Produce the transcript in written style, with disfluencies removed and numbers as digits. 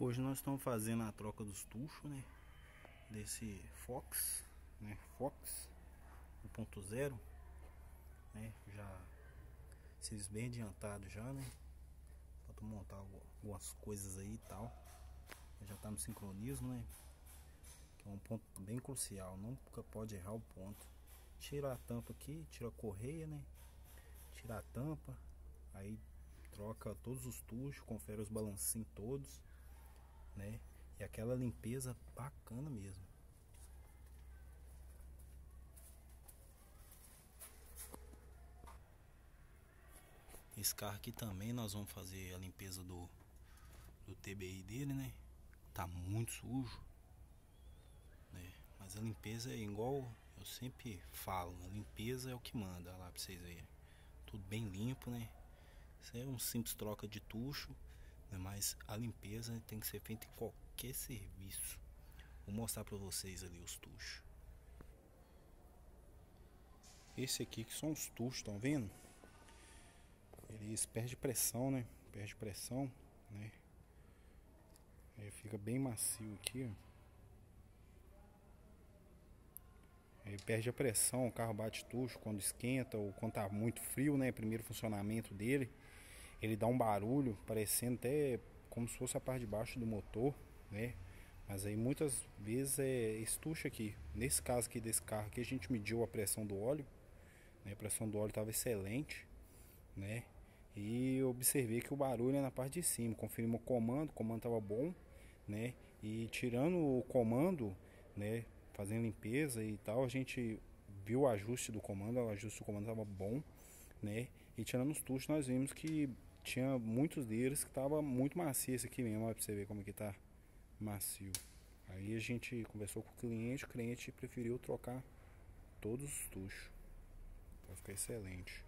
Hoje nós estamos fazendo a troca dos tuchos, né? Desse Fox, né? Fox 1.0, né? Já esses bem adiantados já, né? Falta montar algumas coisas aí e tal. Já tá no sincronismo, né? Que é um ponto bem crucial, nunca pode errar o ponto. Tira a tampa aqui, tira a correia, né? Tira a tampa, aí troca todos os tuchos, confere os balancinhos todos, né? E aquela limpeza bacana mesmo. Esse carro aqui também nós vamos fazer a limpeza do TBI dele, né? Tá muito sujo, né? Mas a limpeza é igual eu sempre falo, a limpeza é o que manda. Olha lá pra vocês verem, tudo bem limpo, né? Isso é um simples troca de tucho, né? Mas a limpeza tem que ser feita em qualquer serviço. Vou mostrar pra vocês ali os tuchos. Esse aqui que são os tuchos, estão vendo? Eles perdem pressão, né? Perde pressão, né? Aí fica bem macio aqui, ó. Aí perde a pressão, o carro bate tucho quando esquenta ou quando tá muito frio, né? Primeiro funcionamento dele, ele dá um barulho, parecendo até como se fosse a parte de baixo do motor, né? Mas aí muitas vezes é esse tucho aqui. Nesse caso aqui desse carro aqui, a gente mediu a pressão do óleo, né? A pressão do óleo estava excelente, né? E eu observei que o barulho é na parte de cima. Conferimos o comando estava bom, né? E tirando o comando, né? Fazendo limpeza e tal, a gente viu o ajuste do comando, o ajuste do comando estava bom, né? E tirando os tuchos, nós vimos que tinha muitos deles que tava muito macio esse aqui mesmo, ó, pra você ver como que tá macio. Aí a gente conversou com o cliente preferiu trocar todos os tuchos. Vai ficar excelente.